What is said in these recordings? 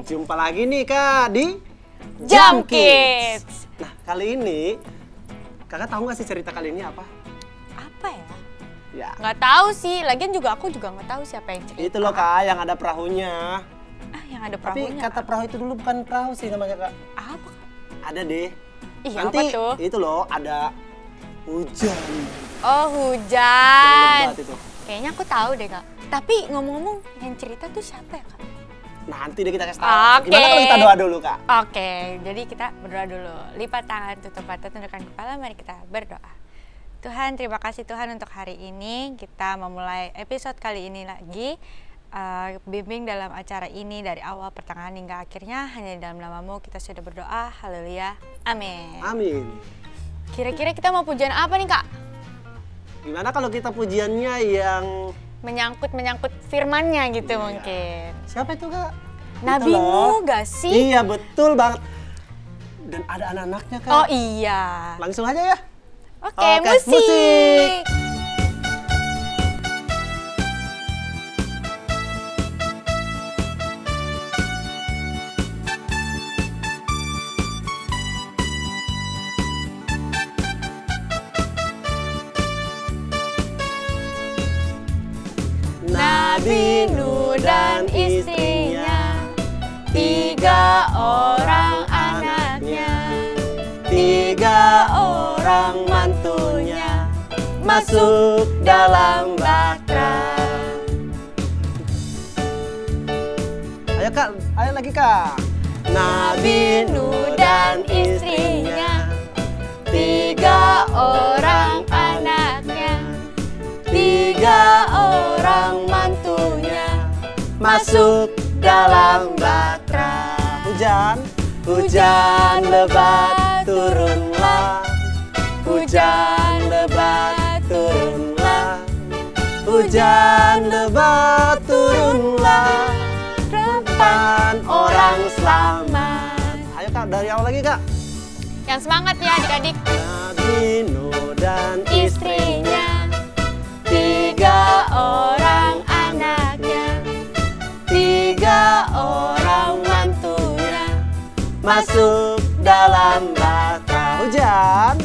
Jumpa lagi nih Kak di Jam Kids. Nah kali ini Kakak tahu nggak sih cerita kali ini apa? Apa ya? Ya. Nggak tahu sih. Lagian juga aku juga nggak tahu siapa yang cerita. Itu loh Kak yang ada perahunya. Ah, yang ada Tapi perahunya. kata perahu itu dulu bukan perahu sih namanya Kak. Apa? Kak? Ada deh. Iya, Nanti apa tuh? itu loh ada hujan. Oh, hujan. Lebat itu. Kayaknya aku tahu deh Kak. Tapi ngomong-ngomong yang cerita tuh siapa ya Kak? Nanti deh kita kasih tahu. Oke. Gimana kalau kita doa dulu Kak? Oke, jadi kita berdoa dulu. Lipat tangan, tutup mata, tundukkan kepala, mari kita berdoa. Tuhan, terima kasih Tuhan untuk hari ini. Kita memulai episode kali ini lagi. Bimbing dalam acara ini dari awal pertengahan hingga akhirnya hanya di dalam namamu kita sudah berdoa. Haleluya. Amin. Amin. Kira-kira kita mau pujian apa nih Kak? Gimana kalau kita pujiannya yang Menyangkut firmannya gitu Iya. mungkin. siapa itu Kak? Nabi Itu loh. Nuh gak sih? Iya betul banget. Dan ada anak-anaknya Kak. Oh iya. Langsung aja ya. Oke, Oke, musik. musik. Nabi Nuh dan istrinya, 3 orang anaknya, 3 orang mantunya masuk dalam bahtera. Ayo Kak, ayo lagi Kak. Nabi Nuh dan istrinya, 3 orang anaknya, 3 orang mantunya masuk dalam bahtera. Hujan, hujan lebat turunlah, hujan lebat turunlah, hujan lebat turunlah, 8 orang selamat. Ayo Kak, dari awal lagi Kak. Yang semangat ya adik-adik. Nabi Nuh dan Istrinya, 3 orang anaknya, 3 orang mantunya masuk dalam bahtera. Hujan,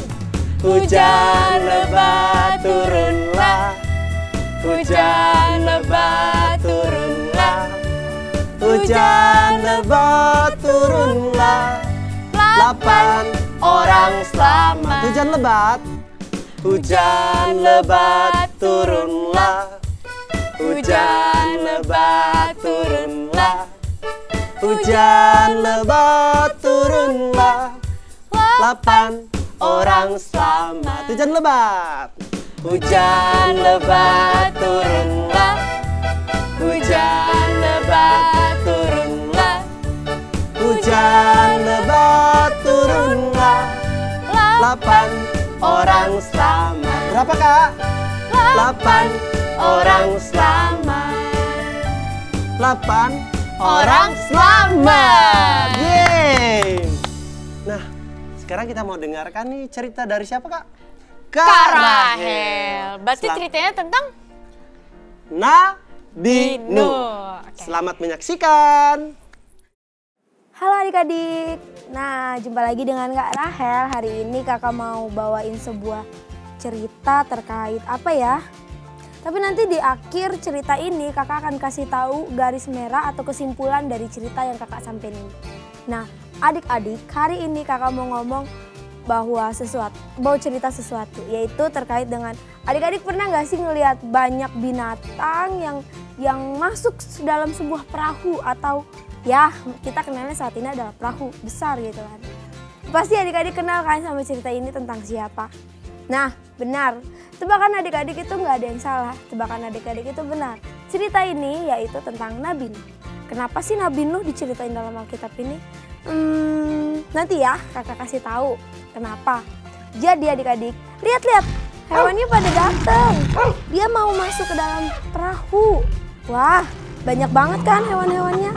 hujan lebat turunlah, hujan lebat turunlah, hujan lebat turunlah, 8 orang selamat. Hujan lebat, hujan lebat turunlah, hujan lebat turunlah, hujan lebat turunlah, 8 orang selamat. Hujan lebat, hujan lebat turunlah, hujan lebat turunlah, hujan lebat turunlah, 8 orang selamat. Berapa Kak? 8 orang selamat. 8 orang selamat. Yeay. Nah, sekarang kita mau dengarkan nih cerita dari siapa Kak? Kak Rahel. Berarti ceritanya tentang Nabi Nuh. Oke. Selamat menyaksikan. Halo adik-adik, nah jumpa lagi dengan Kak Rahel. Hari ini kakak mau bawain sebuah cerita terkait apa ya? Tapi nanti di akhir cerita ini kakak akan kasih tahu garis merah atau kesimpulan dari cerita yang kakak sampein ini. Nah adik-adik, hari ini kakak mau ngomong mau cerita sesuatu, yaitu terkait dengan adik-adik pernah gak sih ngelihat banyak binatang yang masuk dalam sebuah perahu atau ya, kita kenalnya saat ini adalah perahu besar gitu kan. Pasti adik-adik kenal kan sama cerita ini tentang siapa? Nah, benar. Tebakan adik-adik itu nggak ada yang salah. Tebakan adik-adik itu benar. Cerita ini yaitu tentang Nabi Nuh. Kenapa sih Nabi Nuh diceritain dalam Alkitab ini? Nanti ya kakak kasih tahu kenapa. Jadi adik-adik, lihat-lihat. Hewannya pada datang. Dia mau masuk ke dalam perahu. Wah, banyak banget kan hewan-hewannya?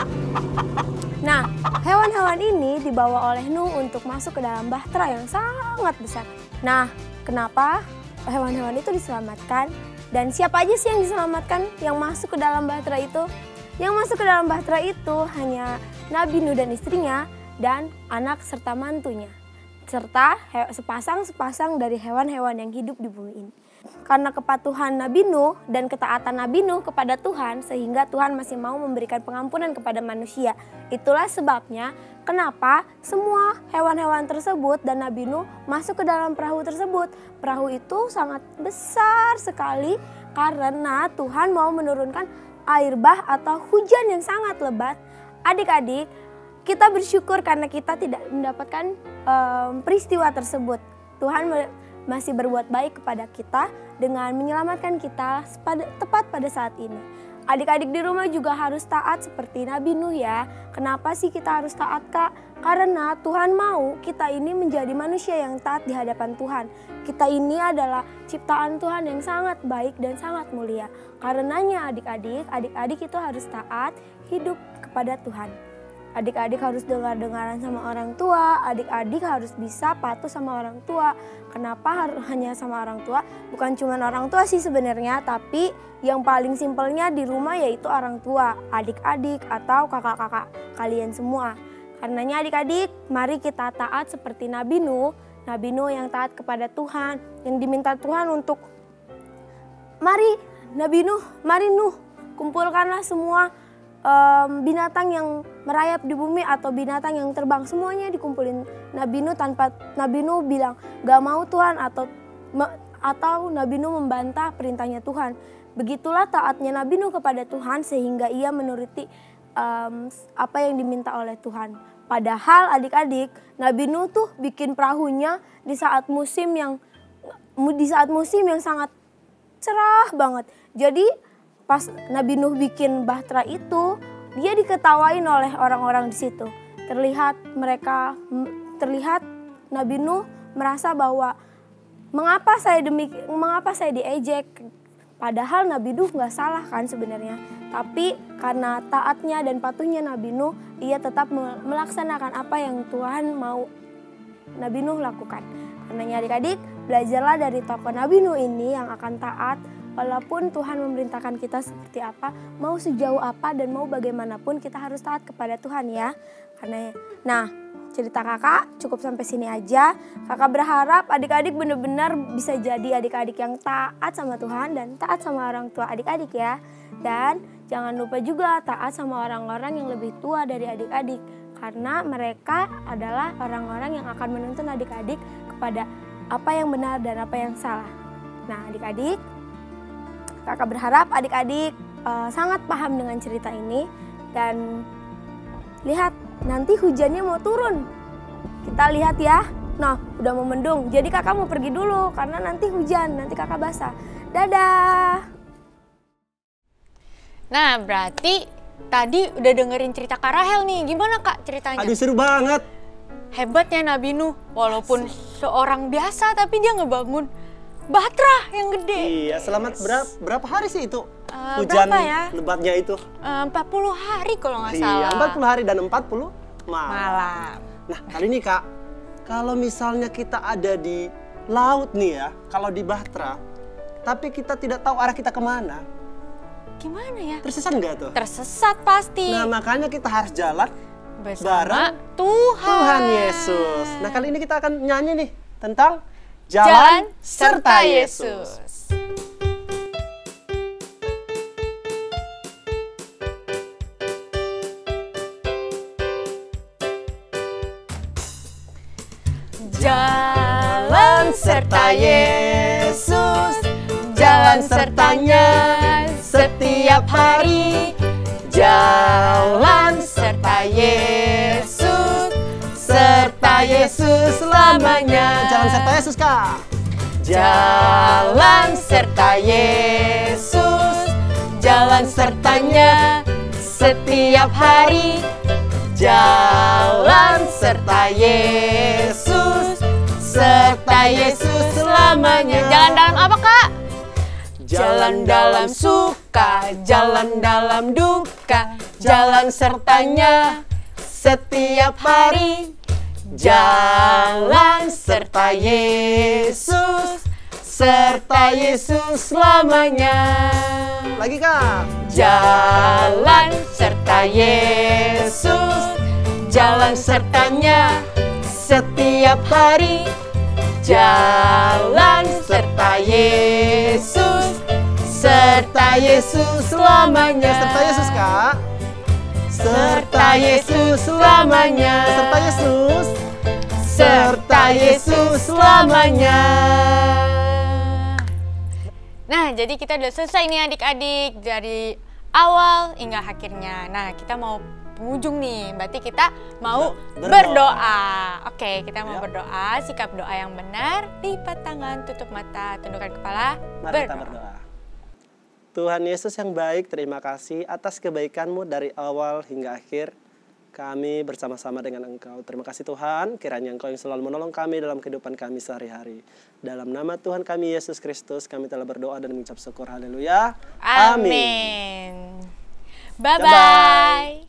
Nah, hewan-hewan ini dibawa oleh Nuh untuk masuk ke dalam bahtera yang sangat besar. Nah, kenapa hewan-hewan itu diselamatkan? Dan siapa aja sih yang diselamatkan yang masuk ke dalam bahtera itu? Yang masuk ke dalam bahtera itu hanya Nabi Nuh dan istrinya dan anak serta mantunya, serta sepasang-sepasang dari hewan-hewan yang hidup di bumi ini. Karena kepatuhan Nabi Nuh dan ketaatan Nabi Nuh kepada Tuhan, sehingga Tuhan masih mau memberikan pengampunan kepada manusia. Itulah sebabnya kenapa semua hewan-hewan tersebut dan Nabi Nuh masuk ke dalam perahu tersebut. Perahu itu sangat besar sekali karena Tuhan mau menurunkan air bah atau hujan yang sangat lebat. Adik-adik, kita bersyukur karena kita tidak mendapatkan peristiwa tersebut. Tuhan masih berbuat baik kepada kita dengan menyelamatkan kita tepat pada saat ini. Adik-adik di rumah juga harus taat seperti Nabi Nuh ya. Kenapa sih kita harus taat, Kak? Karena Tuhan mau kita ini menjadi manusia yang taat di hadapan Tuhan. Kita ini adalah ciptaan Tuhan yang sangat baik dan sangat mulia. Karenanya adik-adik itu harus taat hidup kepada Tuhan. Adik-adik harus dengar-dengaran sama orang tua, adik-adik harus bisa patuh sama orang tua. Kenapa hanya sama orang tua? Bukan cuma orang tua sih sebenarnya, tapi yang paling simpelnya di rumah yaitu orang tua, adik-adik atau kakak-kakak kalian semua. Karenanya adik-adik, mari kita taat seperti Nabi Nuh yang taat kepada Tuhan, yang diminta Tuhan untuk mari Nuh, kumpulkanlah semua binatang yang merayap di bumi atau binatang yang terbang, semuanya dikumpulin Nabi Nuh tanpa Nabi Nuh bilang gak mau Tuhan atau Nabi Nuh membantah perintahnya Tuhan. Begitulah taatnya Nabi Nuh kepada Tuhan sehingga ia menuruti apa yang diminta oleh Tuhan. Padahal adik-adik, Nabi Nuh tuh bikin perahunya di saat musim yang sangat cerah banget. Jadi pas Nabi Nuh bikin bahtera itu, dia diketawain oleh orang-orang di situ. Terlihat Nabi Nuh merasa bahwa mengapa saya diejek? Padahal Nabi Nuh nggak salah kan sebenarnya. Tapi karena taatnya dan patuhnya Nabi Nuh, ia tetap melaksanakan apa yang Tuhan mau Nabi Nuh lakukan. Karenanya adik-adik, belajarlah dari tokoh Nabi Nuh ini yang akan taat. Walaupun Tuhan memerintahkan kita seperti apa, mau sejauh apa dan mau bagaimanapun kita harus taat kepada Tuhan ya. Nah, cerita kakak cukup sampai sini aja. Kakak berharap adik-adik benar-benar bisa jadi adik-adik yang taat sama Tuhan dan taat sama orang tua adik-adik ya. Dan jangan lupa juga taat sama orang-orang yang lebih tua dari adik-adik. Karena mereka adalah orang-orang yang akan menuntun adik-adik kepada apa yang benar dan apa yang salah. Nah adik-adik, kakak berharap adik-adik sangat paham dengan cerita ini. Dan lihat, nanti hujannya mau turun. Kita lihat ya. Nah, udah mau mendung. Jadi kakak mau pergi dulu karena nanti hujan, nanti kakak basah. Dadah. Nah, berarti tadi udah dengerin cerita Kak Rahel nih. Gimana Kak ceritanya? Aduh seru banget. Hebatnya Nabi Nuh, walaupun seorang biasa tapi dia ngebangun bahtera yang gede. Iya, selamat berapa hari sih itu? Hujan ya? Lebatnya itu. 40 hari kalau nggak salah. Iya, 40 hari dan 40 malam. Nah, kali ini Kak, kalau misalnya kita ada di laut nih ya, kalau di bahtera, tapi kita tidak tahu arah kita kemana. Gimana ya? Tersesat nggak tuh? Tersesat pasti. Nah, makanya kita harus jalan bersama bareng Tuhan Yesus. Nah, kali ini kita akan nyanyi nih tentang Jalan serta Yesus. Jalan serta Yesus, jalan sertanya setiap hari. Jalan serta Yesus, serta Yesus selamanya. Jalan serta Yesus, Kak. Jalan serta Yesus, jalan sertanya setiap hari. Jalan serta Yesus, serta Yesus selamanya. Jalan dalam apa, Kak? Jalan dalam suka, jalan dalam duka, jalan sertanya setiap hari. Jalan serta Yesus, serta Yesus selamanya. Lagi Kak. Jalan serta Yesus, jalan sertanya setiap hari. Jalan serta Yesus, serta Yesus selamanya. Serta Yesus Kak. Serta Yesus selamanya. Serta Yesus. Serta Yesus selamanya. Nah, jadi kita udah selesai nih adik-adik, dari awal hingga akhirnya. Nah, kita mau penghujung nih, berarti kita mau berdoa. Oke, kita mau berdoa, sikap doa yang benar, lipat tangan, tutup mata, tundukkan kepala, Mari kita berdoa. Tuhan Yesus yang baik, terima kasih atas kebaikan-Mu dari awal hingga akhir. Kami bersama-sama dengan Engkau. Terima kasih Tuhan, kiranya Engkau yang selalu menolong kami dalam kehidupan kami sehari-hari. Dalam nama Tuhan kami Yesus Kristus, kami telah berdoa dan mengucap syukur. Haleluya. Amin. Bye-bye.